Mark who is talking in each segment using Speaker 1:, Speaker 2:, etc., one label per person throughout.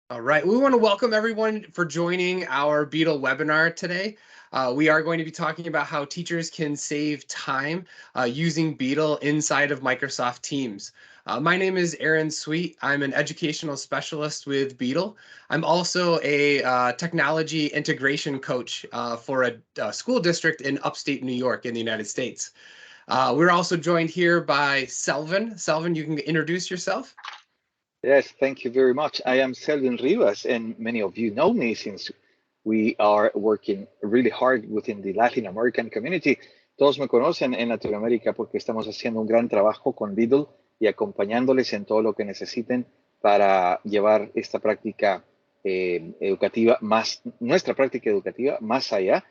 Speaker 1: All right, we want to welcome everyone for joining our Beetle webinar today. We are going to be talking about how teachers can save time using Beetle inside of Microsoft Teams. My name is Aaron Sweet. I'm an educational specialist with Beetle. I'm also a technology integration coach for a school district in upstate New York in the United States. We're also joined here by Selvin. Selvin, you can introduce yourself.
Speaker 2: Yes, thank you very much. I am Selvin Rivas, and many of you know me since we are working really hard within the Latin American community. Todos me conocen en Latinoamérica porque estamos haciendo un gran trabajo con Beetle y acompañándoles en todo lo que necesiten para llevar esta práctica educativa nuestra práctica educativa más allá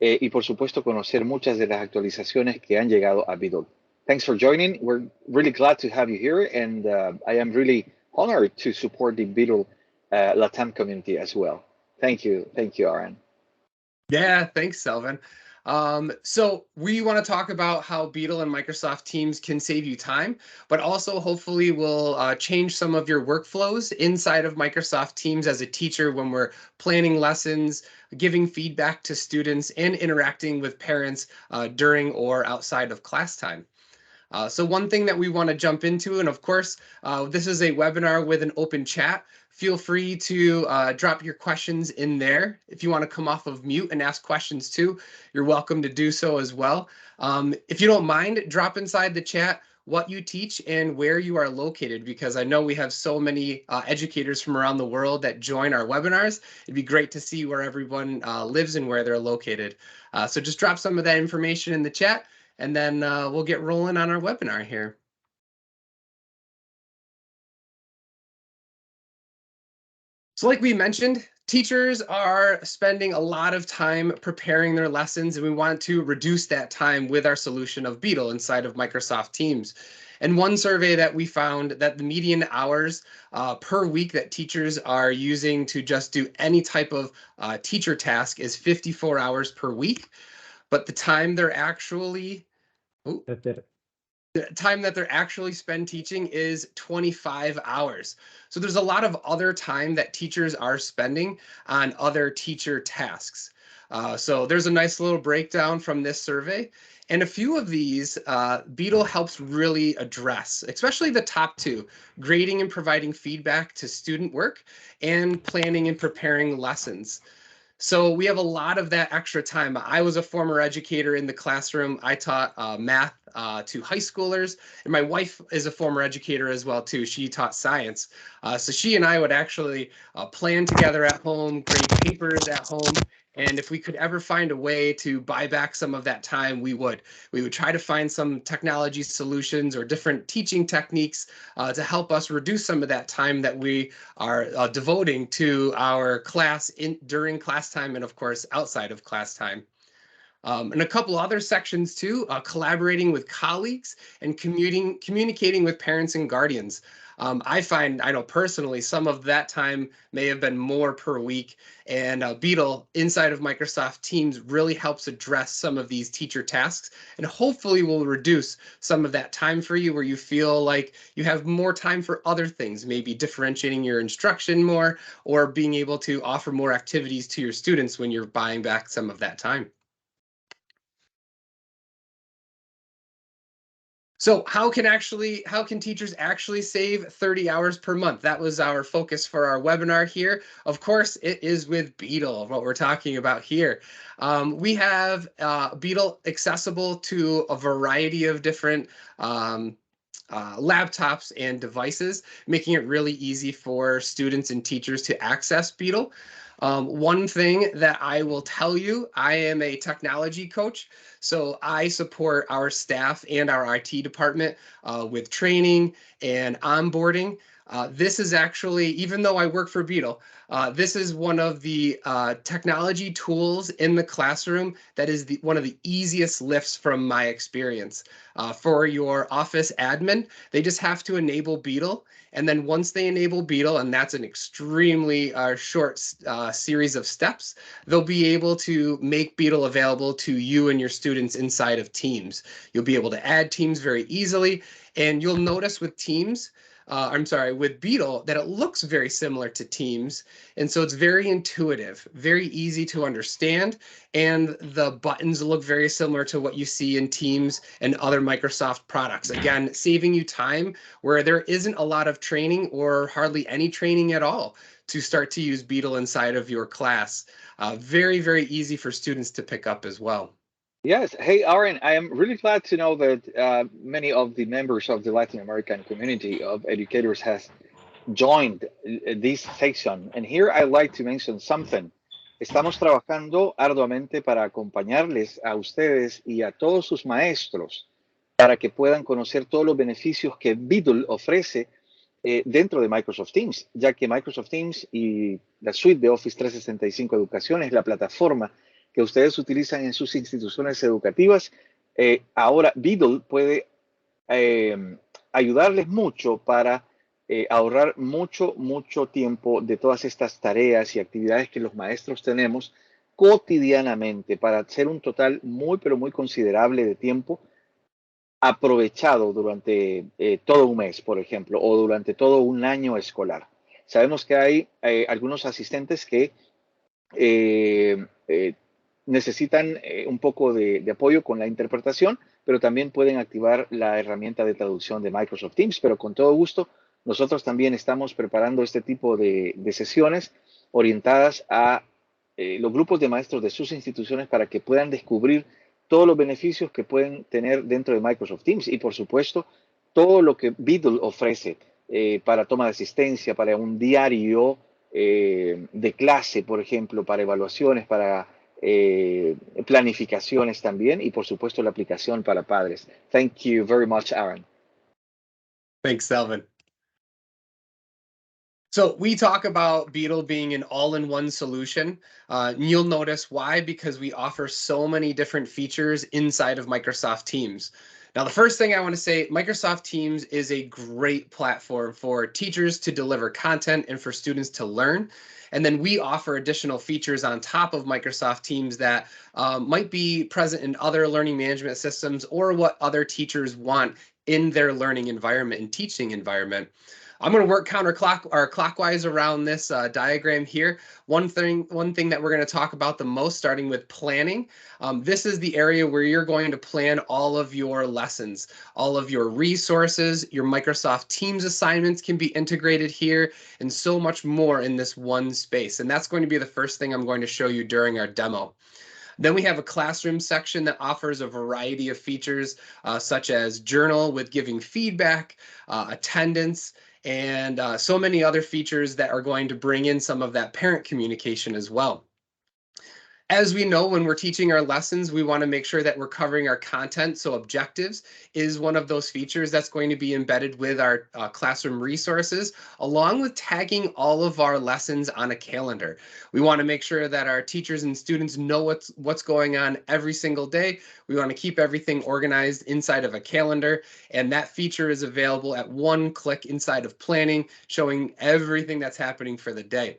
Speaker 2: y por supuesto conocer muchas de las actualizaciones que han llegado a Beetle. Thanks for joining. We're really glad to have you here, and I am really honored to support the Beetle Latam community as well. Thank you, Aaron.
Speaker 1: Yeah, thanks, Selvin. So we want to talk about how Beetle and Microsoft Teams can save you time, but also hopefully will change some of your workflows inside of Microsoft Teams as a teacher when we're planning lessons, giving feedback to students, and interacting with parents during or outside of class time. So one thing that we want to jump into, and of course, this is a webinar with an open chat. Feel free to drop your questions in there. If you want to come off of mute and ask questions too, you're welcome to do so as well. If you don't mind, drop inside the chat what you teach and where you are located, because I know we have so many educators from around the world that join our webinars. It'd be great to see where everyone lives and where they're located. So just drop some of that information in the chat, and then we'll get rolling on our webinar here. So like we mentioned, teachers are spending a lot of time preparing their lessons, and we want to reduce that time with our solution of Beetle inside of Microsoft Teams. And one survey that we found that the median hours per week that teachers are using to just do any type of teacher task is 54 hours per week, but the time they're actually the time that they're actually spend teaching is 25 hours. So there's a lot of other time that teachers are spending on other teacher tasks. So there's a nice little breakdown from this survey. And a few of these, Beetle helps really address, especially the top two: grading and providing feedback to student work, and planning and preparing lessons. So we have a lot of that extra time. I was a former educator in the classroom. I taught math to high schoolers, and my wife is a former educator as well too. She taught science. So she and I would actually plan together at home, grade papers at home. And if we could ever find a way to buy back some of that time, we would. We would try to find some technology solutions or different teaching techniques to help us reduce some of that time that we are devoting to our class during class time, and of course outside of class time. And a couple other sections too, collaborating with colleagues and communicating with parents and guardians. I know personally, some of that time may have been more per week, and Beetle inside of Microsoft Teams really helps address some of these teacher tasks, and hopefully will reduce some of that time for you where you feel like you have more time for other things, maybe differentiating your instruction more, or being able to offer more activities to your students when you're buying back some of that time. So how can teachers actually save 30 hours per month? That was our focus for our webinar here. Of course, it is with Beetle, what we're talking about here. We have Beetle accessible to a variety of different laptops and devices, making it really easy for students and teachers to access Beetle. One thing that I will tell you, I am a technology coach, so I support our staff and our IT department with training and onboarding. This is actually, even though I work for Beetle, this is one of the technology tools in the classroom that is one of the easiest lifts from my experience. For your office admin, they just have to enable Beetle. And then once they enable Beetle, and that's an extremely short series of steps, they'll be able to make Beetle available to you and your students inside of Teams. You'll be able to add teams very easily. And you'll notice with Teams, with Beetle, that it looks very similar to Teams. And so it's very intuitive, very easy to understand. And the buttons look very similar to what you see in Teams and other Microsoft products. Again, saving you time where there isn't a lot of training or hardly any training at all to start to use Beetle inside of your class. Very, very easy for students to pick up as well.
Speaker 2: Yes. Hey, Aaron, I am really glad to know that many of the members of the Latin American community of educators has joined this section. And here I'd like to mention something. Estamos trabajando arduamente para acompañarles a ustedes y a todos sus maestros para que puedan conocer todos los beneficios que Beetle ofrece dentro de Microsoft Teams, ya que Microsoft Teams y la suite de Office 365 Educación es la plataforma que ustedes utilizan en sus instituciones educativas. Ahora Beetle puede ayudarles mucho para ahorrar mucho tiempo de todas estas tareas y actividades que los maestros tenemos cotidianamente para hacer un total pero muy considerable de tiempo aprovechado durante todo un mes, por ejemplo, o durante todo un año escolar. Sabemos que hay algunos asistentes que necesitan un poco de apoyo con la interpretación, pero también pueden activar la herramienta de traducción de Microsoft Teams, pero con todo gusto, nosotros también estamos preparando este tipo de sesiones orientadas a los grupos de maestros de sus instituciones para que puedan descubrir todos los beneficios que pueden tener dentro de Microsoft Teams y, por supuesto, todo lo que Beetle ofrece para toma de asistencia, para un diario de clase, por ejemplo, para evaluaciones, para planificaciones también y, por supuesto, la aplicación para padres. Thank you very much, Aaron.
Speaker 1: Thanks, Selvin. So we talk about Beetle being an all-in-one solution. And you'll notice why, because we offer so many different features inside of Microsoft Teams. Now, the first thing I want to say, Microsoft Teams is a great platform for teachers to deliver content and for students to learn. And then we offer additional features on top of Microsoft Teams that might be present in other learning management systems or what other teachers want in their learning environment and teaching environment. I'm going to work clockwise around this diagram here. One thing that we're going to talk about the most, starting with planning. This is the area where you're going to plan all of your lessons, all of your resources, your Microsoft Teams assignments can be integrated here, and so much more in this one space. And that's going to be the first thing I'm going to show you during our demo. Then we have a classroom section that offers a variety of features, such as journal with giving feedback, attendance, and so many other features that are going to bring in some of that parent communication as well. As we know, when we're teaching our lessons, we want to make sure that we're covering our content. So objectives is one of those features that's going to be embedded with our classroom resources, along with tagging all of our lessons on a calendar. We want to make sure that our teachers and students know what's going on every single day. We want to keep everything organized inside of a calendar, and that feature is available at one click inside of planning, showing everything that's happening for the day.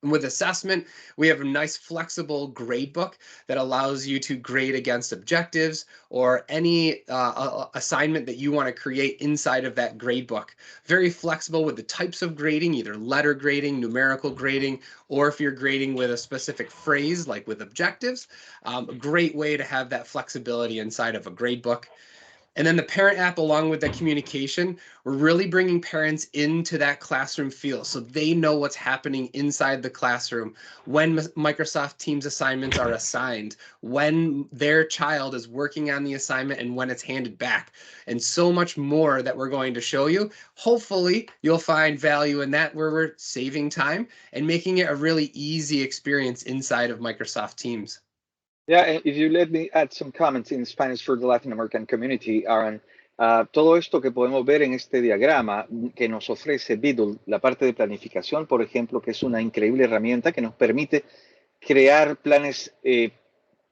Speaker 1: With assessment, we have a nice flexible grade book that allows you to grade against objectives or any assignment that you want to create inside of that grade book. Very flexible with the types of grading, either letter grading, numerical grading, or if you're grading with a specific phrase like with objectives, a great way to have that flexibility inside of a grade book. And then the parent app, along with the communication, we're really bringing parents into that classroom feel so they know what's happening inside the classroom, when Microsoft Teams assignments are assigned, when their child is working on the assignment, and when it's handed back, and so much more that we're going to show you. Hopefully, you'll find value in that, where we're saving time and making it a really easy experience inside of Microsoft Teams.
Speaker 2: Yeah, and if you let me add some comments in Spanish for the Latin American community, Aaron, todo esto que podemos ver en este diagrama que nos ofrece Beetle, la parte de planificación, por ejemplo, que es una increíble herramienta que nos permite crear planes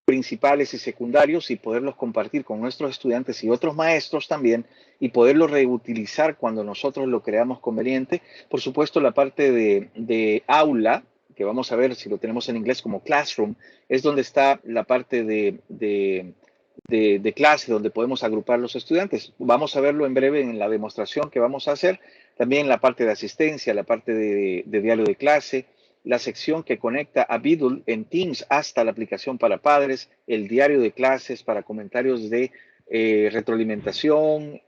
Speaker 2: principales y secundarios y poderlos compartir con nuestros estudiantes y otros maestros también y poderlos reutilizar cuando nosotros lo creamos conveniente. Por supuesto, la parte de aula, que vamos a ver si lo tenemos en inglés como Classroom, es donde está la parte de de clase donde podemos agrupar los estudiantes. Vamos a verlo en breve en la demostración que vamos a hacer. También la parte de asistencia, la parte de diario de clase, la sección que conecta a Beetle en Teams hasta la aplicación para padres, el diario de clases para comentarios de retroalimentación,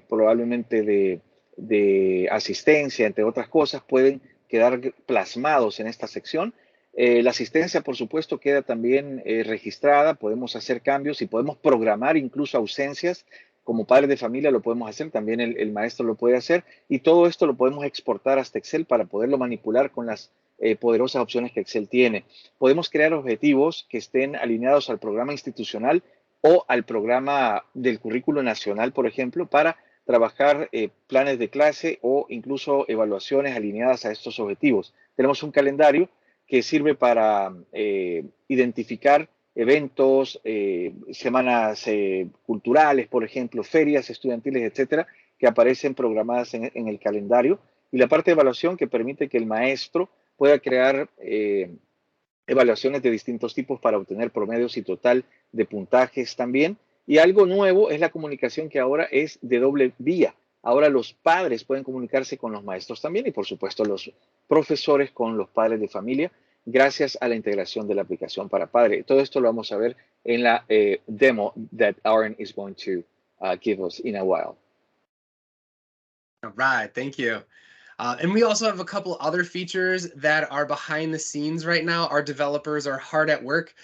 Speaker 2: probablemente de asistencia, entre otras cosas, pueden quedar plasmados en esta sección. La asistencia, por supuesto, queda también registrada, podemos hacer cambios y podemos programar incluso ausencias. Como padres de familia lo podemos hacer, también el maestro lo puede hacer, y todo esto lo podemos exportar hasta Excel para poderlo manipular con las poderosas opciones que Excel tiene. Podemos crear objetivos que estén alineados al programa institucional o al programa del currículo nacional, por ejemplo, para trabajar planes de clase o incluso evaluaciones alineadas a estos objetivos. Tenemos un calendario que sirve para identificar eventos, semanas culturales, por ejemplo, ferias estudiantiles, etcétera, que aparecen programadas en el calendario. Y la parte de evaluación que permite que el maestro pueda crear evaluaciones de distintos tipos para obtener promedios y total de puntajes también. Y algo nuevo es la comunicación que ahora es de doble vía. Ahora los padres pueden comunicarse con los maestros también y por supuesto los profesores con los padres de familia gracias a la integración de la aplicación para padre. Todo esto lo vamos a ver en la demo that Aaron is going to give us in a while.
Speaker 1: All right, thank you. And we also have a couple other features that are behind the scenes right now. Our developers are hard at work.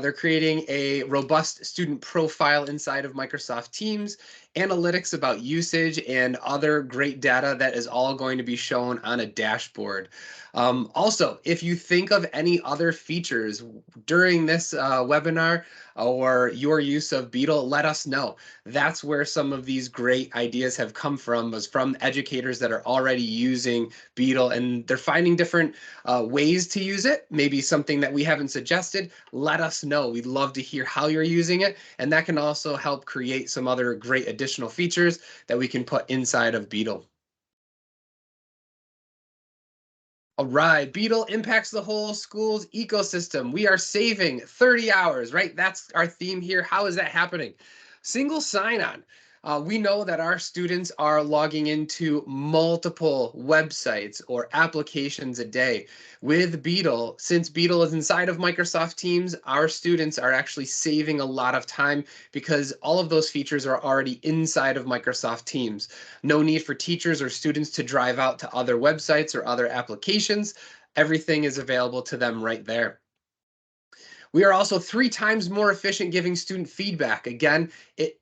Speaker 1: They're creating a robust student profile inside of Microsoft Teams, analytics about usage, and other great data that is all going to be shown on a dashboard. Also, if you think of any other features during this webinar or your use of Beetle, let us know. That's where some of these great ideas have come from, was from educators that are already using Beetle, and they're finding different ways to use it. Maybe something that we haven't suggested, let us know. We'd love to hear how you're using it, and that can also help create some other great additional features that we can put inside of Beetle. All right, Beetle impacts the whole school's ecosystem. We are saving 30 hours, right? That's our theme here. How is that happening? Single sign-on. We know that our students are logging into multiple websites or applications a day. With Beetle, since Beetle is inside of Microsoft Teams, our students are actually saving a lot of time because all of those features are already inside of Microsoft Teams. No need for teachers or students to drive out to other websites or other applications. Everything is available to them right there. We are also 3 times more efficient giving student feedback. Again,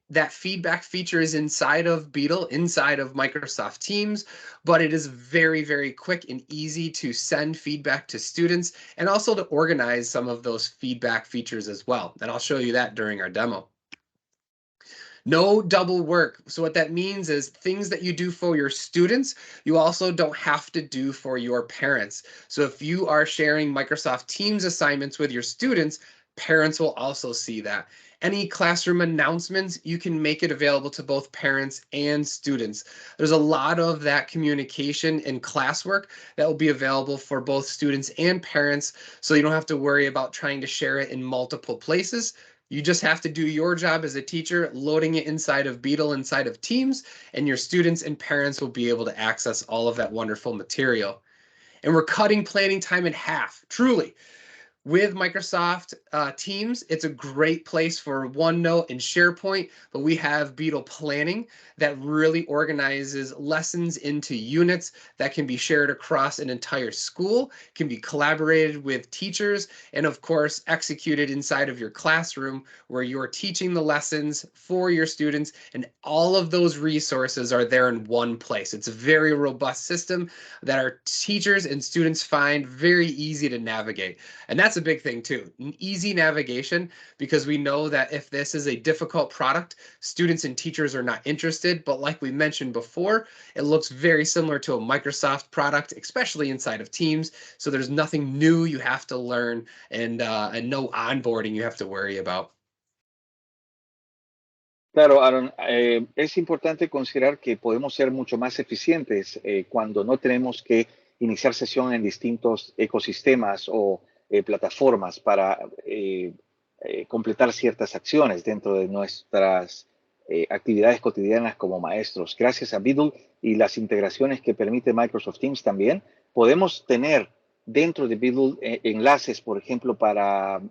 Speaker 1: that feedback feature is inside of Beetle, inside of Microsoft Teams, but it is very, very quick and easy to send feedback to students and also to organize some of those feedback features as well. And I'll show you that during our demo. No double work. So what that means is things that you do for your students, you also don't have to do for your parents. So if you are sharing Microsoft Teams assignments with your students, parents will also see that. Any classroom announcements, you can make it available to both parents and students. There's a lot of that communication and classwork that will be available for both students and parents, so you don't have to worry about trying to share it in multiple places. You just have to do your job as a teacher, loading it inside of Beetle, inside of Teams, and your students and parents will be able to access all of that wonderful material. And we're cutting planning time in half, truly. With Microsoft Teams, it's a great place for OneNote and SharePoint, but we have Beetle Planning that really organizes lessons into units that can be shared across an entire school, can be collaborated with teachers, and of course, executed inside of your classroom where you're teaching the lessons for your students, and all of those resources are there in one place. It's a very robust system that our teachers and students find very easy to navigate. And that's a big thing too, easy navigation, because we know that if this is a difficult product, students and teachers are not interested. But like we mentioned before, it looks very similar to a Microsoft product, especially inside of Teams. So there's nothing new you have to learn and no onboarding you have to worry about.
Speaker 2: Claro, Aaron, es importante considerar que podemos ser mucho más eficientes cuando no tenemos que iniciar sesión en distintos ecosistemas o plataformas para completar ciertas acciones dentro de nuestras actividades cotidianas como maestros. Gracias a Beetle y las integraciones que permite Microsoft Teams también, podemos tener dentro de Beetle enlaces, por ejemplo, para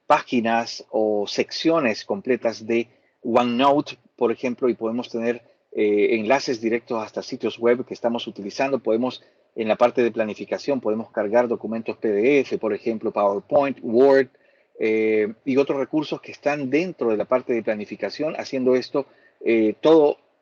Speaker 2: páginas o secciones completas de OneNote, por ejemplo, y podemos tener enlaces directos hasta sitios web que estamos utilizando. Podemos, en la parte de planificación, podemos cargar documentos PDF, por ejemplo, PowerPoint, Word, y otros recursos que están dentro de la parte de planificación, haciendo esto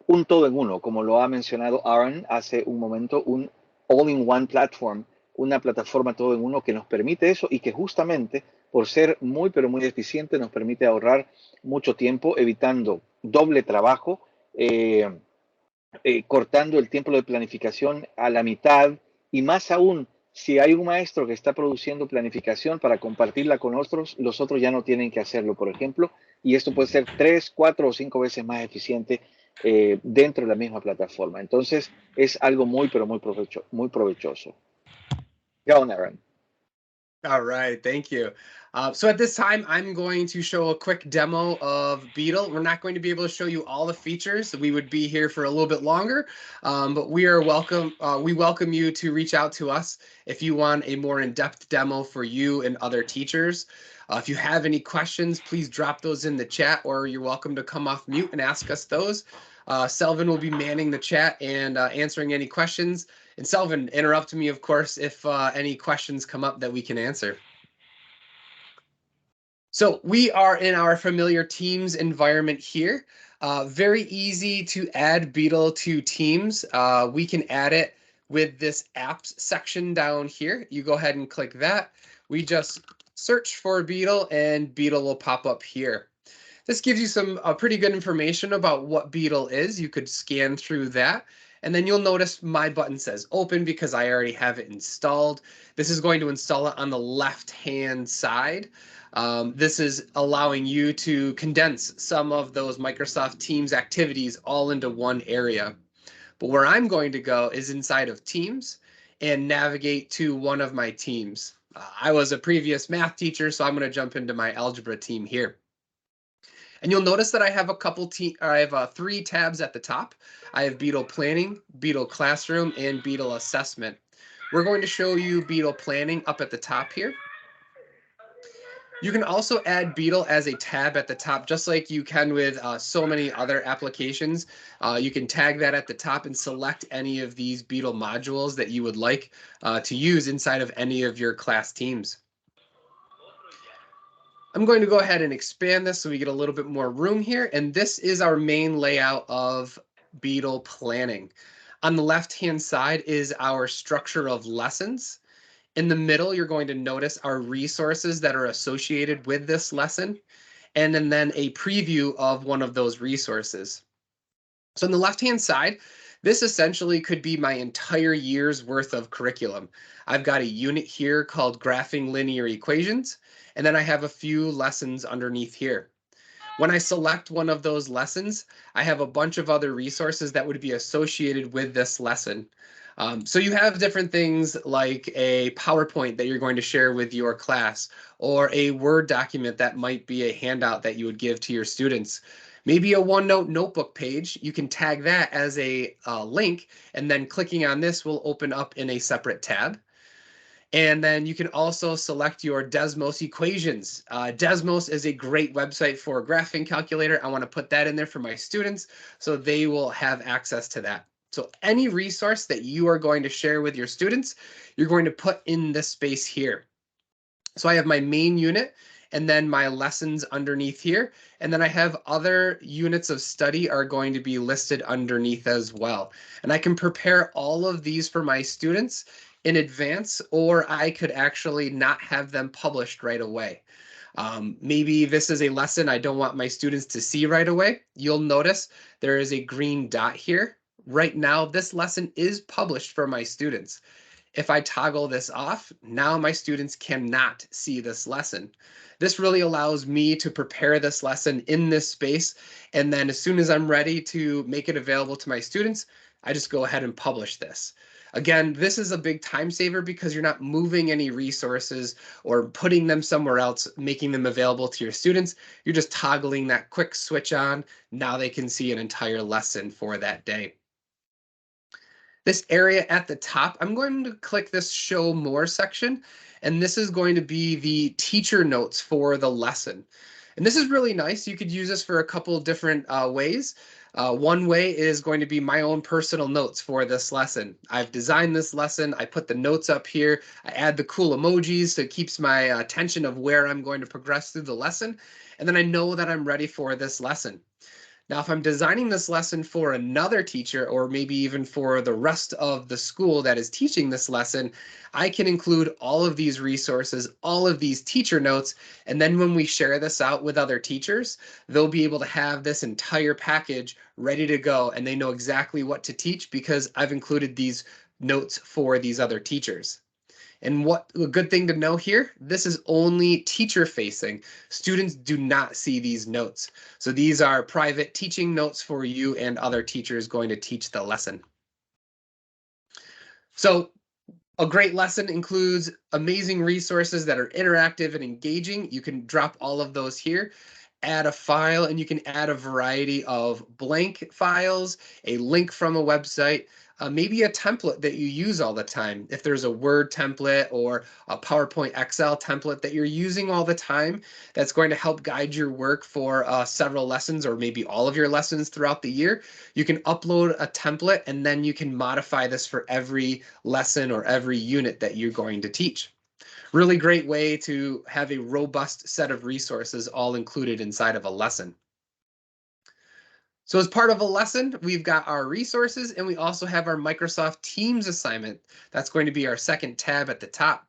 Speaker 2: un todo en uno, como lo ha mencionado Aaron hace un momento, un all-in-one platform, una plataforma todo en uno que nos permite eso y que justamente por ser muy pero muy eficiente nos permite ahorrar mucho tiempo, evitando doble trabajo, cortando el tiempo de planificación a la mitad y más aún, si hay un maestro que está produciendo planificación para compartirla con otros, los otros ya no tienen que hacerlo, por ejemplo, y esto puede ser 3, 4 o 5 veces más eficiente dentro de la misma plataforma. Entonces, es algo muy, pero muy provechoso. Go on, Aaron.
Speaker 1: All right, thank you. So at this time, I'm going to show a quick demo of Beetle. We're not going to be able to show you all the features. We would be here for a little bit longer, but we welcome you to reach out to us if you want a more in-depth demo for you and other teachers. If you have any questions, please drop those in the chat, or you're welcome to come off mute and ask us those. Selvin will be manning the chat and answering any questions. And Selvin, interrupt me, of course, if any questions come up that we can answer. So we are in our familiar Teams environment here. Very easy to add Beetle to Teams. We can add it with this apps section down here. You go ahead and click that. We just search for Beetle and Beetle will pop up here. This gives you some pretty good information about what Beetle is. You could scan through that. And then you'll notice my button says open because I already have it installed. This is going to install it on the left-hand side. This is allowing you to condense some of those Microsoft Teams activities all into one area. But where I'm going to go is inside of Teams and navigate to one of my teams. I was a previous math teacher, so I'm going to jump into my algebra team here. And you'll notice that I have three tabs at the top. I have Beetle Planning, Beetle Classroom, and Beetle Assessment. We're going to show you Beetle Planning up at the top here. You can also add Beetle as a tab at the top, just like you can with so many other applications. You can tag that at the top and select any of these Beetle modules that you would like to use inside of any of your class teams. I'm going to go ahead and expand this so we get a little bit more room here. And this is our main layout of Beetle Planning. On the left-hand side is our structure of lessons. In the middle, you're going to notice our resources that are associated with this lesson, and then a preview of one of those resources. So on the left-hand side, this essentially could be my entire year's worth of curriculum. I've got a unit here called Graphing Linear Equations, and then I have a few lessons underneath here. When I select one of those lessons, I have a bunch of other resources that would be associated with this lesson. So you have different things like a PowerPoint that you're going to share with your class, or a Word document that might be a handout that you would give to your students. Maybe a OneNote notebook page, you can tag that as a link, and then clicking on this will open up in a separate tab. And then you can also select your Desmos equations. Desmos is a great website for a graphing calculator. I want to put that in there for my students so they will have access to that. So any resource that you are going to share with your students, you're going to put in this space here. So I have my main unit and then my lessons underneath here. And then I have other units of study are going to be listed underneath as well. And I can prepare all of these for my students in advance, or I could actually not have them published right away. Maybe this is a lesson I don't want my students to see right away. You'll notice there is a green dot here. Right now, this lesson is published for my students. If I toggle this off, now my students cannot see this lesson. This really allows me to prepare this lesson in this space, and then as soon as I'm ready to make it available to my students, I just go ahead and publish this. Again, this is a big time saver because you're not moving any resources or putting them somewhere else, making them available to your students. You're just toggling that quick switch on. Now they can see an entire lesson for that day. This area at the top, I'm going to click this Show More section, and this is going to be the teacher notes for the lesson. And this is really nice. You could use this for a couple different ways. One way is going to be my own personal notes for this lesson. I've designed this lesson. I put the notes up here. I add the cool emojis so it keeps my attention of where I'm going to progress through the lesson. And then I know that I'm ready for this lesson. Now, if I'm designing this lesson for another teacher, or maybe even for the rest of the school that is teaching this lesson, I can include all of these resources, all of these teacher notes, and then when we share this out with other teachers, they'll be able to have this entire package ready to go, and they know exactly what to teach because I've included these notes for these other teachers. And what a good thing to know here, this is only teacher facing. Students do not see these notes. So these are private teaching notes for you and other teachers going to teach the lesson. So a great lesson includes amazing resources that are interactive and engaging. You can drop all of those here, add a file, and you can add a variety of blank files, a link from a website, maybe a template that you use all the time. If there's a Word template or a PowerPoint Excel template that you're using all the time, that's going to help guide your work for several lessons or maybe all of your lessons throughout the year, you can upload a template and then you can modify this for every lesson or every unit that you're going to teach. Really great way to have a robust set of resources all included inside of a lesson. So as part of a lesson, we've got our resources and we also have our Microsoft Teams assignment. That's going to be our second tab at the top.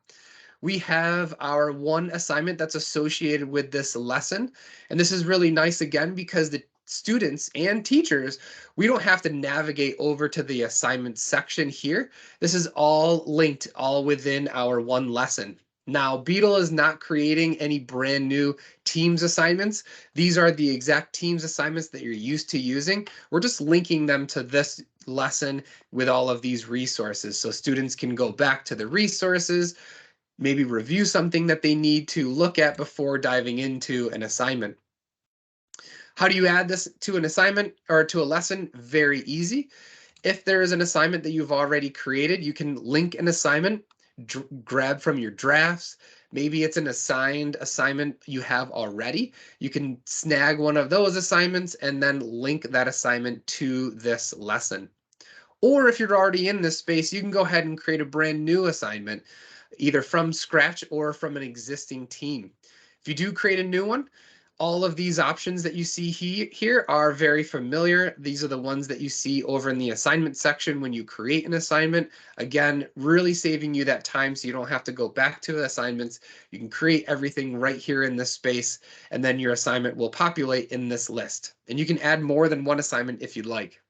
Speaker 1: We have our one assignment that's associated with this lesson. And this is really nice again because the students and teachers, we don't have to navigate over to the assignment section here. This is all linked all within our one lesson. Now, Beetle is not creating any brand new Teams assignments. These are the exact Teams assignments that you're used to using. We're just linking them to this lesson with all of these resources. So students can go back to the resources, maybe review something that they need to look at before diving into an assignment. How do you add this to an assignment or to a lesson? Very easy. If there is an assignment that you've already created, you can link an assignment, grab from your drafts. Maybe it's an assigned assignment you have already. You can snag one of those assignments and then link that assignment to this lesson. Or if you're already in this space, you can go ahead and create a brand new assignment, either from scratch or from an existing team. If you do create a new one, all of these options that you see here are very familiar. These are the ones that you see over in the assignment section when you create an assignment. Again, really saving you that time so you don't have to go back to the assignments. You can create everything right here in this space, and then your assignment will populate in this list. And you can add more than one assignment if you'd like.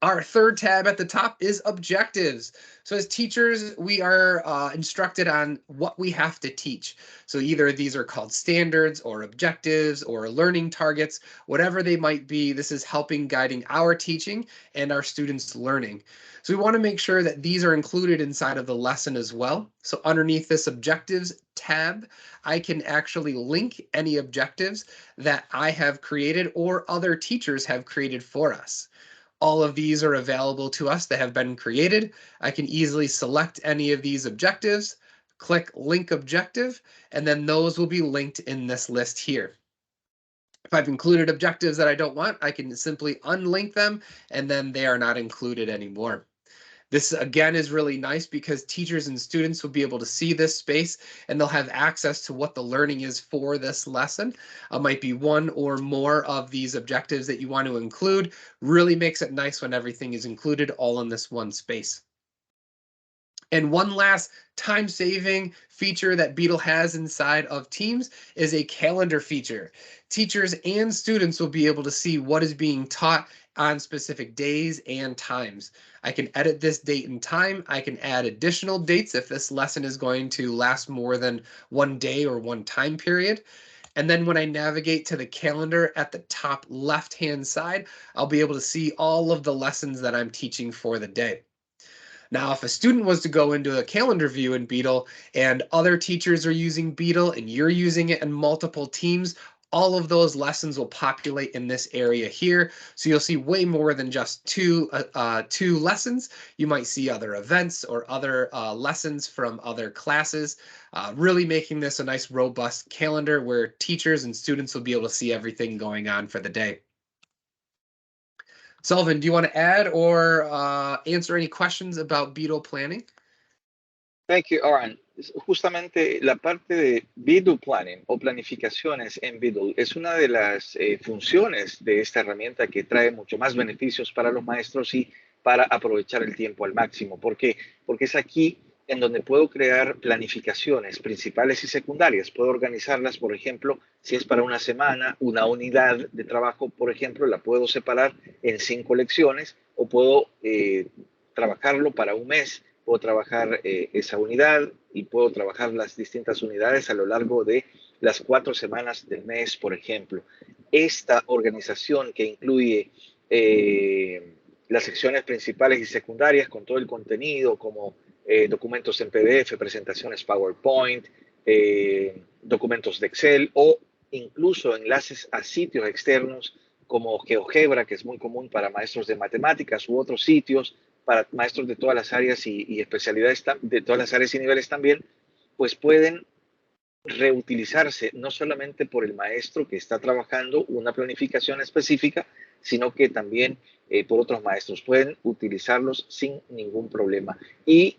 Speaker 1: Our third tab at the top is objectives. So as teachers, we are instructed on what we have to teach. So either these are called standards or objectives or learning targets, whatever they might be, this is helping guiding our teaching and our students' learning. So we want to make sure that these are included inside of the lesson as well. So underneath this objectives tab, I can actually link any objectives that I have created or other teachers have created for us. All of these are available to us that have been created. I can easily select any of these objectives, click link objective, and then those will be linked in this list here. If I've included objectives that I don't want, I can simply unlink them and then they are not included anymore. This again is really nice because teachers and students will be able to see this space and they'll have access to what the learning is for this lesson. Might be one or more of these objectives that you want to include. Really makes it nice when everything is included all in this one space. And one last time-saving feature that Beetle has inside of Teams is a calendar feature. Teachers and students will be able to see what is being taught on specific days and times. I can edit this date and time. I can add additional dates if this lesson is going to last more than one day or one time period. And then when I navigate to the calendar at the top left-hand side, I'll be able to see all of the lessons that I'm teaching for the day. Now, if a student was to go into a calendar view in Beetle and other teachers are using Beetle and you're using it in multiple teams, all of those lessons will populate in this area here. So you'll see way more than just two lessons. You might see other events or other lessons from other classes, really making this a nice robust calendar where teachers and students will be able to see everything going on for the day. Sullivan, do you want to add or answer any questions about Beetle planning?
Speaker 2: Thank you, Aaron. Justamente la parte de Beetle Planning o planificaciones en Beetle es una de las funciones de esta herramienta que trae mucho más beneficios para los maestros y para aprovechar el tiempo al máximo. ¿Por qué? Porque es aquí en donde puedo crear planificaciones principales y secundarias. Puedo organizarlas, por ejemplo, si es para una semana, una unidad de trabajo, por ejemplo, la puedo separar en 5 lecciones o puedo trabajarlo para un mes. Puedo trabajar esa unidad y puedo trabajar las distintas unidades a lo largo de las 4 semanas del mes, por ejemplo. Esta organización que incluye las secciones principales y secundarias con todo el contenido como documentos en PDF, presentaciones PowerPoint, documentos de Excel o incluso enlaces a sitios externos como GeoGebra, que es muy común para maestros de matemáticas u otros sitios, para maestros de todas las áreas y especialidades, de todas las áreas y niveles también, pues pueden reutilizarse no solamente por el maestro que está trabajando una planificación específica, sino que también por otros maestros. Pueden utilizarlos sin ningún problema. Y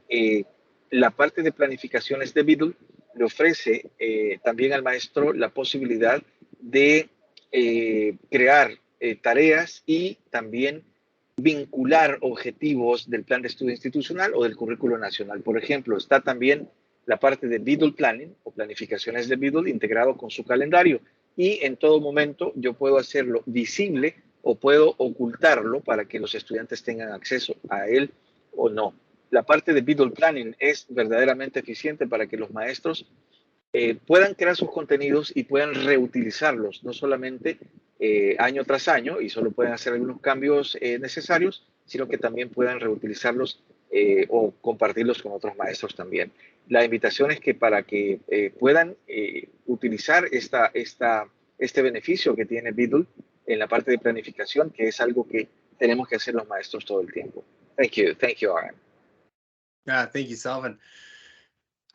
Speaker 2: la parte de planificaciones de Beetle le ofrece también al maestro la posibilidad de crear tareas y también vincular objetivos del plan de estudio institucional o del currículo nacional. Por ejemplo, está también la parte de Beetle Planning o planificaciones de Beetle integrado con su calendario y en todo momento yo puedo hacerlo visible o puedo ocultarlo para que los estudiantes tengan acceso a él o no. La parte de Beetle Planning es verdaderamente eficiente para que los maestros puedan crear sus contenidos y puedan reutilizarlos, no solamente año tras año y solo pueden hacer algunos cambios necesarios, sino que también puedan reutilizarlos o compartirlos con otros maestros también. La invitación es que para que puedan utilizar este beneficio que tiene Beetle en la parte de planificación, que es algo que tenemos que hacer los maestros todo el tiempo. Thank you, Aaron.
Speaker 1: Thank you, Sullivan.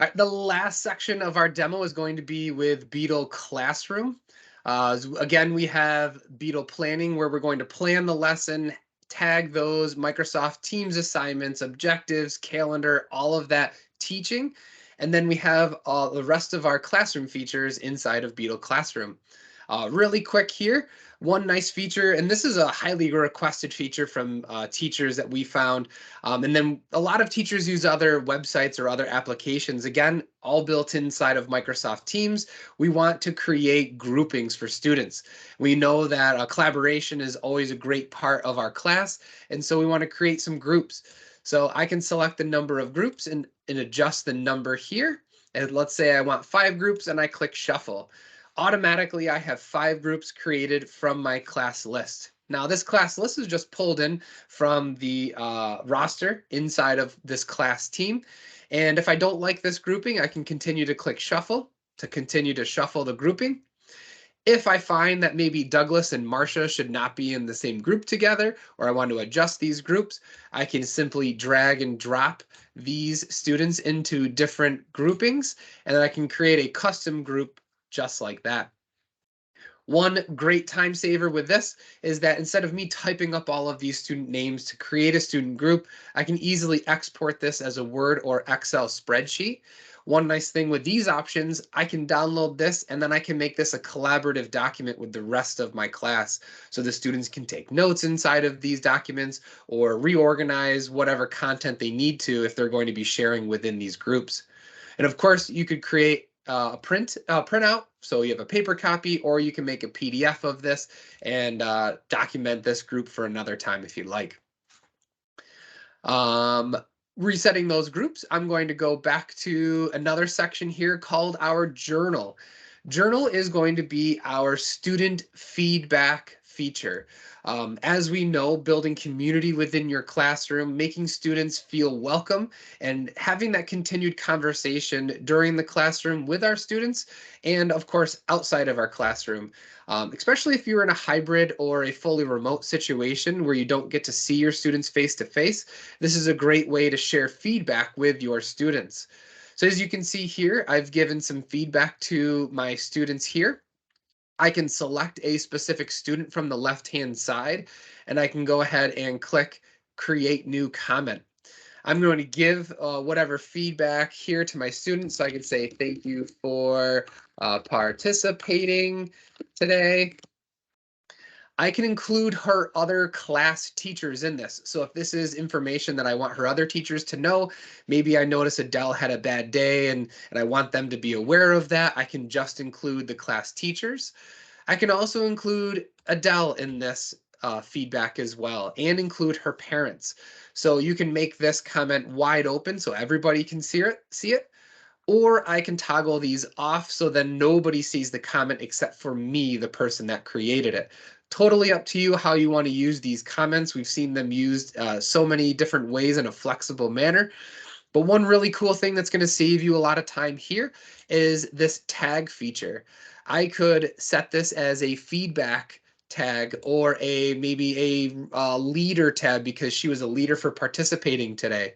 Speaker 1: All right, the last section of our demo is going to be with Beetle Classroom. Again, we have Beetle Planning, where we're going to plan the lesson, tag those Microsoft Teams assignments, objectives, calendar, all of that teaching. And then we have the rest of our classroom features inside of Beetle Classroom. Really quick here, one nice feature, and this is a highly requested feature from teachers that we found. And then a lot of teachers use other websites or other applications, again, all built inside of Microsoft Teams. We want to create groupings for students. We know that collaboration is always a great part of our class, and so we want to create some groups. So I can select the number of groups and adjust the number here. And let's say I want 5 groups and I click shuffle. Automatically, I have 5 groups created from my class list. Now, this class list is just pulled in from the roster inside of this class team. And if I don't like this grouping, I can continue to click shuffle to continue to shuffle the grouping. If I find that maybe Douglas and Marcia should not be in the same group together, or I want to adjust these groups, I can simply drag and drop these students into different groupings, and then I can create a custom group just like that. One great time saver with this is that instead of me typing up all of these student names to create a student group, I can easily export this as a Word or Excel spreadsheet. One nice thing with these options, I can download this and then I can make this a collaborative document with the rest of my class. So the students can take notes inside of these documents or reorganize whatever content they need to if they're going to be sharing within these groups. And of course, you could create a printout, so you have a paper copy, or you can make a PDF of this and document this group for another time if you'd like. Resetting those groups, I'm going to go back to another section here called our journal. Journal is going to be our student feedback feature. As we know, building community within your classroom, making students feel welcome, and having that continued conversation during the classroom with our students, and of course, outside of our classroom. Especially if you're in a hybrid or a fully remote situation where you don't get to see your students face to face, this is a great way to share feedback with your students. So as you can see here, I've given some feedback to my students here. I can select a specific student from the left-hand side, and I can go ahead and click Create New Comment. I'm going to give whatever feedback here to my students. So I can say, thank you for participating today. I can include her other class teachers in this. So if this is information that I want her other teachers to know, maybe I notice Adele had a bad day and I want them to be aware of that, I can just include the class teachers. I can also include Adele in this feedback as well, and include her parents. So you can make this comment wide open so everybody can see it, or I can toggle these off so then nobody sees the comment except for me, the person that created it. Totally up to you how you want to use these comments. We've seen them used so many different ways in a flexible manner. But one really cool thing that's going to save you a lot of time here is this tag feature. I could set this as a feedback tag or maybe a leader tab because she was a leader for participating today.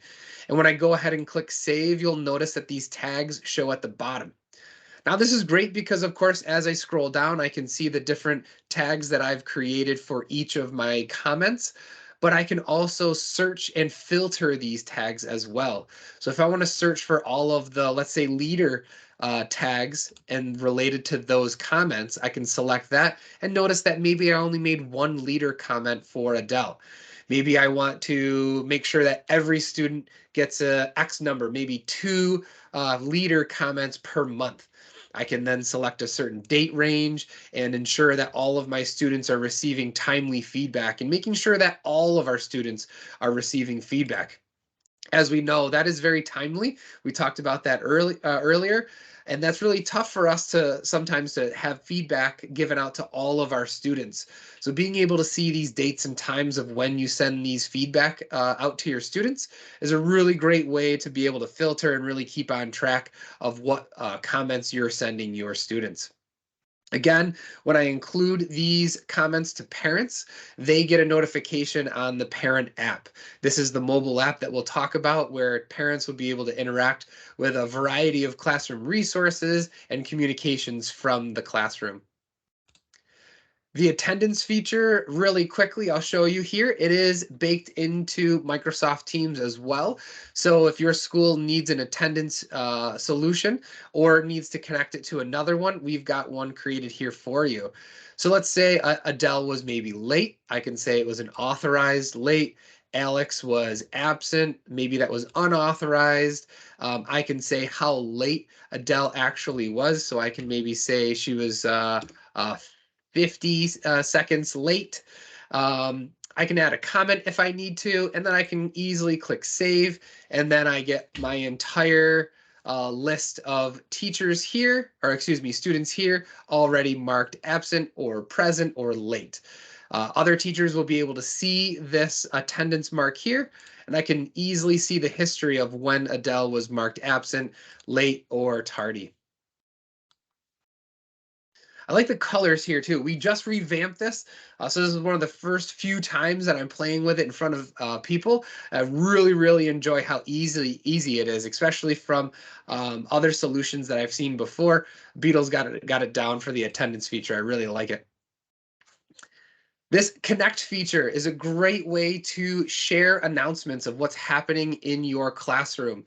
Speaker 1: And when I go ahead and click save, you'll notice that these tags show at the bottom. Now this is great because of course, as I scroll down, I can see the different tags that I've created for each of my comments, but I can also search and filter these tags as well. So if I want to search for all of the, let's say, leader tags and related to those comments, I can select that and notice that maybe I only made one leader comment for Adele. Maybe I want to make sure that every student gets a X number, maybe 2 leader comments per month. I can then select a certain date range and ensure that all of my students are receiving timely feedback and making sure that all of our students are receiving feedback. As we know, that is very timely. We talked about that earlier, and that's really tough for us to sometimes to have feedback given out to all of our students. So being able to see these dates and times of when you send these feedback out to your students is a really great way to be able to filter and really keep on track of what comments you're sending your students. Again, when I include these comments to parents, they get a notification on the parent app. This is the mobile app that we'll talk about where parents will be able to interact with a variety of classroom resources and communications from the classroom. The attendance feature, really quickly, I'll show you here. It is baked into Microsoft Teams as well. So if your school needs an attendance solution or needs to connect it to another one, we've got one created here for you. So let's say Adele was maybe late. I can say it was an authorized late. Alex was absent. Maybe that was unauthorized. I can say how late Adele actually was. So I can maybe say she was 50 seconds late. I can add a comment if I need to, and then I can easily click save, and then I get my entire list of teachers here, or excuse me, students here already marked absent or present or late. Other teachers will be able to see this attendance mark here, and I can easily see the history of when Adele was marked absent, late, or tardy. I like the colors here too. We just revamped this. So this is one of the first few times that I'm playing with it in front of people. I really, really enjoy how easy it is, especially from other solutions that I've seen before. Beetle's got it down for the attendance feature. I really like it. This connect feature is a great way to share announcements of what's happening in your classroom.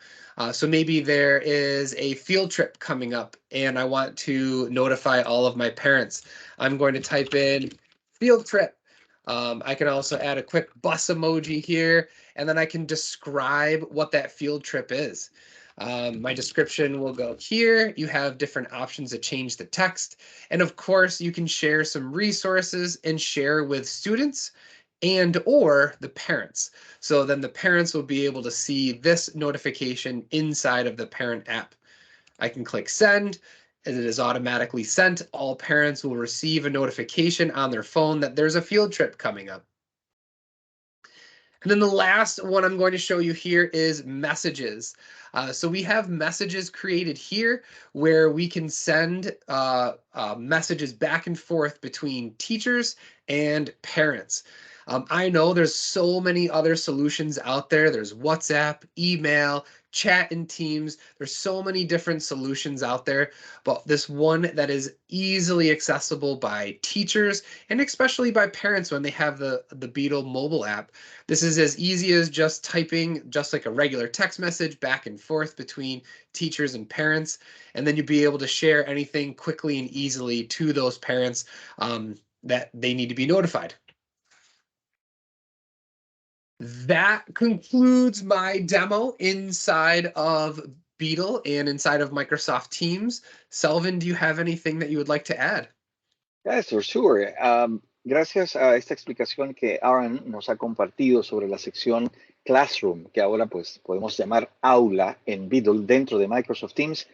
Speaker 1: So maybe there is a field trip coming up and I want to notify all of my parents. I'm going to type in field trip. I can also add a quick bus emoji here, and then I can describe what that field trip is. My description will go here. You have different options to change the text. And of course, you can share some resources and share with students and or the parents. So then the parents will be able to see this notification inside of the parent app. I can click send, As it is automatically sent, all parents will receive a notification on their phone that there's a field trip coming up. And then the last one I'm going to show you here is messages. So we have messages created here where we can send messages back and forth between teachers and parents. I know there's so many other solutions out there. There's WhatsApp, email, chat in Teams. There's so many different solutions out there, but this one that is easily accessible by teachers and especially by parents when they have the Beetle mobile app. This is as easy as just typing just like a regular text message back and forth between teachers and parents, and then you'll be able to share anything quickly and easily to those parents that they need to be notified. That concludes my demo inside of Beetle and inside of Microsoft Teams. Selvin, do you have anything that you would like to add?
Speaker 2: Yes, for sure. Gracias a esta explicación que Aaron nos ha compartido sobre la sección Classroom, que ahora pues podemos llamar aula en Beetle dentro de Microsoft Teams,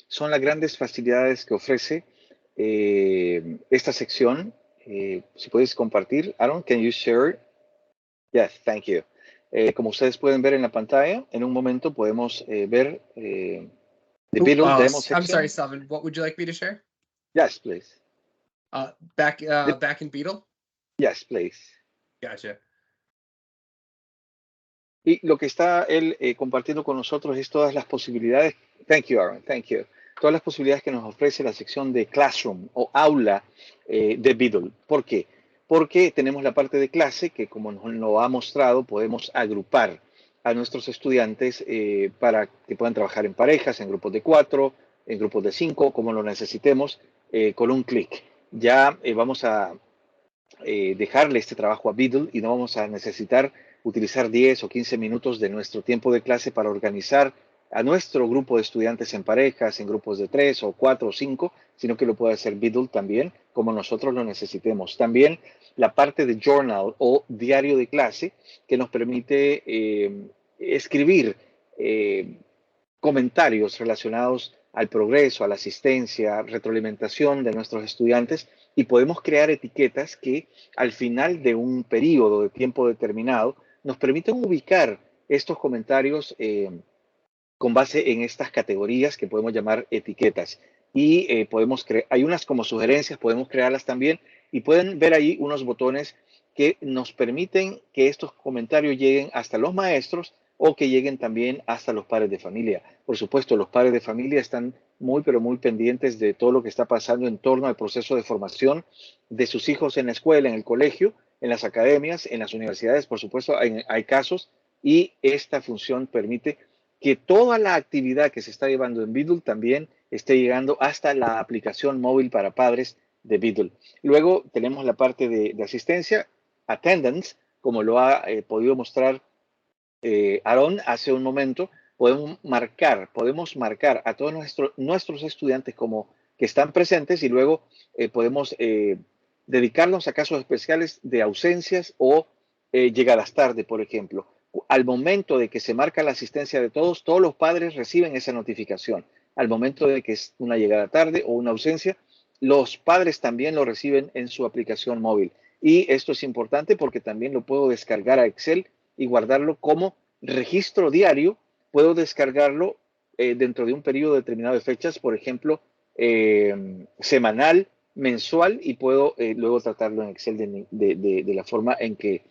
Speaker 2: son las grandes facilidades que ofrece esta sección. Si puedes compartir, Aaron, can you share? Yes, thank you. Como ustedes pueden ver en la pantalla, en un momento podemos ver the Beetle demo section.
Speaker 1: I'm sorry, Selvin, what would you like me to share?
Speaker 2: Yes, please.
Speaker 1: Back in Beetle?
Speaker 2: Yes, please.
Speaker 1: Gotcha.
Speaker 2: Y lo que está él compartiendo con nosotros es todas las posibilidades. Thank you, Aaron. Thank you. Todas las posibilidades que nos ofrece la sección de Classroom o aula de Beetle. ¿Por qué? Porque tenemos la parte de clase que, como nos lo ha mostrado, podemos agrupar a nuestros estudiantes para que puedan trabajar en parejas, en grupos de 4, en grupos de 5, como lo necesitemos, con un clic. Ya vamos a dejarle este trabajo a Beetle y no vamos a necesitar utilizar 10 o 15 minutos de nuestro tiempo de clase para organizar a nuestro grupo de estudiantes en parejas, en grupos de 3 o 4 o 5, sino que lo puede hacer Beetle también, como nosotros lo necesitemos. También la parte de journal o diario de clase que nos permite escribir comentarios relacionados al progreso, a la asistencia, retroalimentación de nuestros estudiantes, y podemos crear etiquetas que al final de un periodo de tiempo determinado nos permiten ubicar estos comentarios con base en estas categorías que podemos llamar etiquetas. Y hay unas como sugerencias, podemos crearlas también, y pueden ver ahí unos botones que nos permiten que estos comentarios lleguen hasta los maestros o que lleguen también hasta los padres de familia. Por supuesto, los padres de familia están muy, pero muy pendientes de todo lo que está pasando en torno al proceso de formación de sus hijos en la escuela, en el colegio, en las academias, en las universidades. Por supuesto, hay casos, y esta función permite que toda la actividad que se está llevando en Beetle también esté llegando hasta la aplicación móvil para padres de Beetle. Luego tenemos la parte de asistencia, attendance, como lo ha podido mostrar Aaron hace un momento. Podemos marcar a todos nuestros estudiantes como que están presentes, y luego podemos dedicarnos a casos especiales de ausencias o llegadas tarde, por ejemplo. Al momento de que se marca la asistencia de todos los padres reciben esa notificación. Al momento de que es una llegada tarde o una ausencia, los padres también lo reciben en su aplicación móvil. Y esto es importante porque también lo puedo descargar a Excel y guardarlo como registro diario. Puedo descargarlo dentro de un periodo determinado de fechas, por ejemplo, semanal, mensual, y puedo luego tratarlo en Excel de la forma en que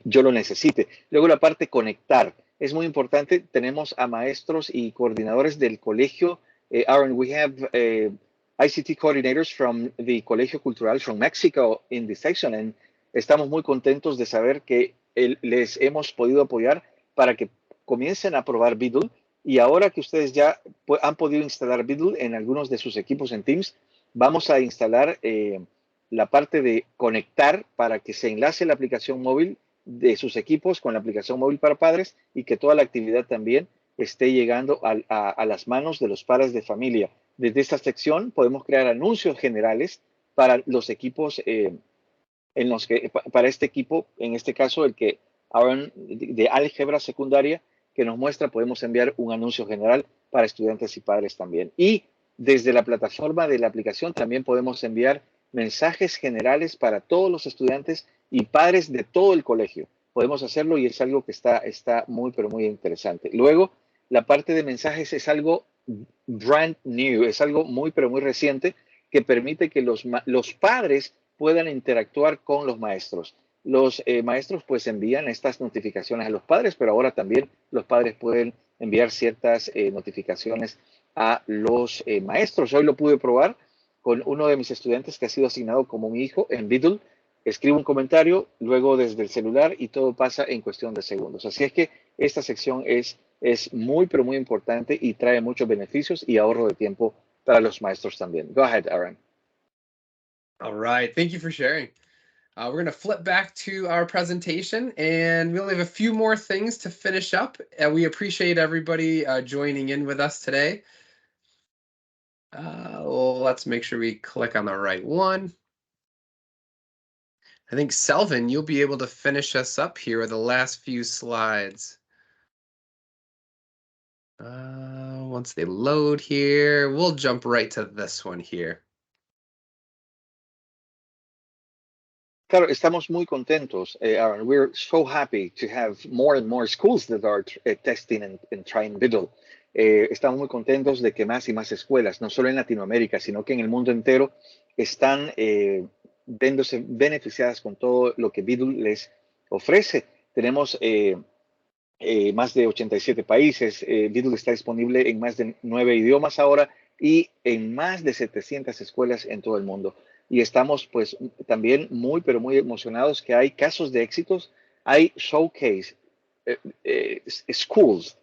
Speaker 2: yo lo necesite. Luego la parte conectar. Es muy importante. Tenemos a maestros y coordinadores del colegio. Aaron, we have ICT coordinators from the Colegio Cultural from Mexico in this section, and estamos muy contentos de saber que les hemos podido apoyar para que comiencen a probar Beetle. Y ahora que ustedes ya han podido instalar Beetle en algunos de sus equipos en Teams, vamos a instalar la parte de conectar para que se enlace la aplicación móvil de sus equipos con la aplicación móvil para padres, y que toda la actividad también esté llegando a las manos de los padres de familia. Desde esta sección podemos crear anuncios generales para los equipos para este equipo, en este caso el que Aaron de álgebra secundaria, que nos muestra, podemos enviar un anuncio general para estudiantes y padres también. Y desde la plataforma de la aplicación también podemos enviar mensajes generales para todos los estudiantes y padres de todo el colegio. Podemos hacerlo y es algo que está muy, pero muy interesante. Luego, la parte de mensajes es algo brand new, es algo muy, pero muy reciente que permite que los padres puedan interactuar con los maestros. Los maestros pues envían estas notificaciones a los padres, pero ahora también los padres pueden enviar ciertas notificaciones a los maestros. Hoy lo pude probar con uno de mis estudiantes que ha sido asignado como mi hijo en Beetle. Escribo un comentario, luego desde el celular y todo pasa en cuestión de segundos. Así es que esta sección es muy, pero muy importante y trae muchos beneficios y ahorro de tiempo para los maestros también. Go ahead, Aaron.
Speaker 1: All right, thank you for sharing. We're going to flip back to our presentation, and we only have a few more things to finish up. And we appreciate everybody joining in with us today. Well, let's make sure we click on the right one. I think, Selvin, you'll be able to finish us up here with the last few slides. Once they load here, we'll jump right to this one here.
Speaker 2: Claro, estamos muy contentos, Aaron. We're so happy to have more and more schools that are testing and trying Beetle. Estamos muy contentos de que más y más escuelas, no solo en Latinoamérica, sino que en el mundo entero, están viéndose beneficiadas con todo lo que Beetle les ofrece. Tenemos más de 87 países. Beetle está disponible en más de 9 idiomas ahora y en más de 700 escuelas en todo el mundo. Y estamos pues también muy, pero muy emocionados que hay casos de éxitos. Hay showcase schools,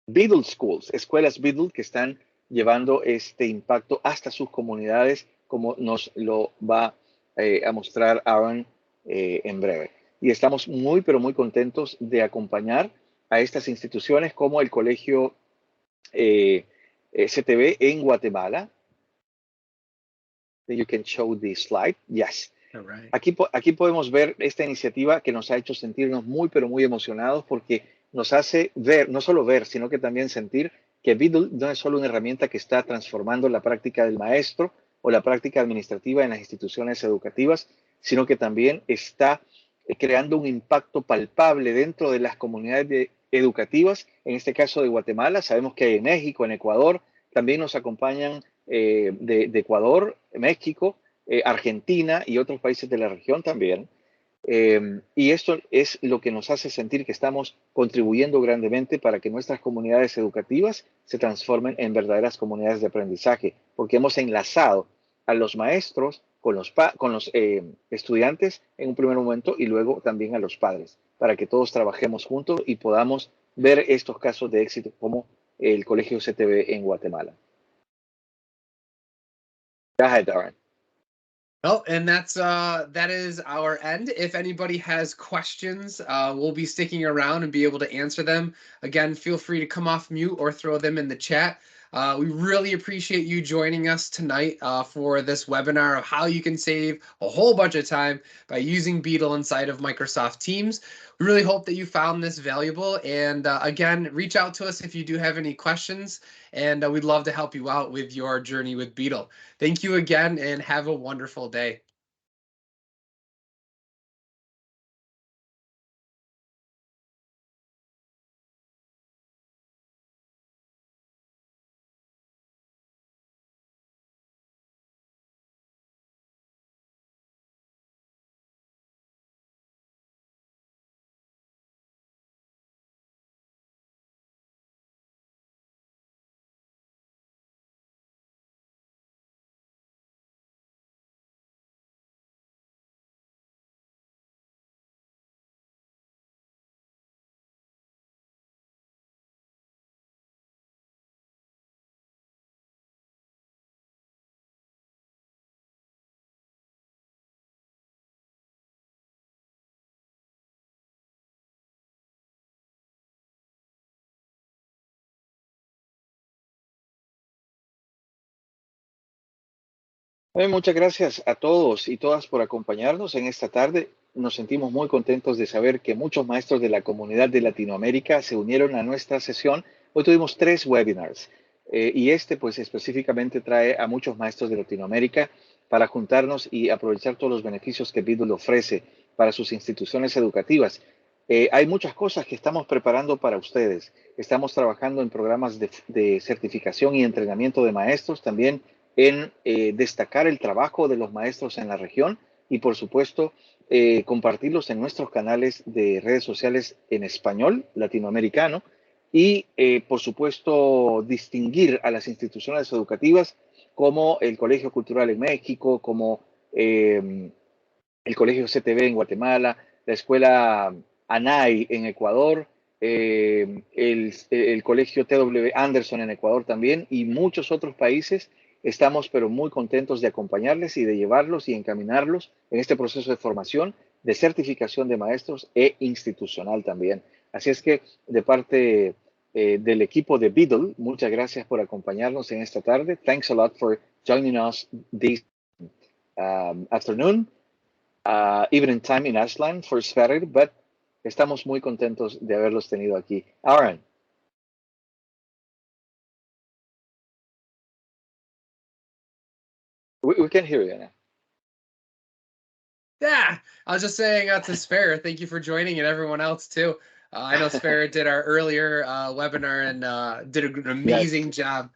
Speaker 2: Beetle schools, escuelas Beetle que están llevando este impacto hasta sus comunidades, como nos lo va a mostrar Aaron en breve. Y estamos muy, pero muy contentos de acompañar a estas instituciones como el Colegio CTV en Guatemala. You can show the slide. Yes.
Speaker 1: All right.
Speaker 2: Aquí podemos ver esta iniciativa que nos ha hecho sentirnos muy, pero muy emocionados porque nos hace ver, no solo ver, sino que también sentir que Beetle no es solo una herramienta que está transformando la práctica del maestro o la práctica administrativa en las instituciones educativas, sino que también está creando un impacto palpable dentro de las comunidades educativas, en este caso de Guatemala. Sabemos que hay en México, en Ecuador, también nos acompañan de Ecuador, México, Argentina y otros países de la región también. Y esto es lo que nos hace sentir que estamos contribuyendo grandemente para que nuestras comunidades educativas se transformen en verdaderas comunidades de aprendizaje, porque hemos enlazado a los maestros con los estudiantes en un primer momento y luego también a los padres, para que todos trabajemos juntos y podamos ver estos casos de éxito como el Colegio CTV en Guatemala. Go ahead, Darren.
Speaker 1: Well, and that is our end. If anybody has questions, we'll be sticking around and be able to answer them. Again, feel free to come off mute or throw them in the chat. We really appreciate you joining us tonight for this webinar of how you can save a whole bunch of time by using Beetle inside of Microsoft Teams. We really hope that you found this valuable. And again, reach out to us if you do have any questions, and we'd love to help you out with your journey with Beetle. Thank you again, and have a wonderful day.
Speaker 2: Muchas gracias a todos y todas por acompañarnos en esta tarde. Nos sentimos muy contentos de saber que muchos maestros de la comunidad de Latinoamérica se unieron a nuestra sesión. Hoy tuvimos 3 webinars. y este pues específicamente trae a muchos maestros de Latinoamérica para juntarnos y aprovechar todos los beneficios que Beetle ofrece para sus instituciones educativas. Hay muchas cosas que estamos preparando para ustedes. Estamos trabajando en programas de certificación y entrenamiento de maestros, también en destacar el trabajo de los maestros en la región y, por supuesto, compartirlos en nuestros canales de redes sociales en español latinoamericano y, por supuesto, distinguir a las instituciones educativas como el Colegio Cultural en México, como el Colegio CTV en Guatemala, la Escuela ANAI en Ecuador, el Colegio TW Anderson en Ecuador también y muchos otros países. Estamos pero muy contentos de acompañarles y de llevarlos y encaminarlos en este proceso de formación, de certificación de maestros e institucional también. Así es que de parte del equipo de Beetle, muchas gracias por acompañarnos en esta tarde. Thanks a lot for joining us this afternoon. Evening time in Iceland for Sverige, but estamos muy contentos de haberlos tenido aquí. Aaron. We can hear you now.
Speaker 1: Yeah, I was just saying to Spare, thank you for joining and everyone else too. I know Spare did our earlier webinar and did an amazing job.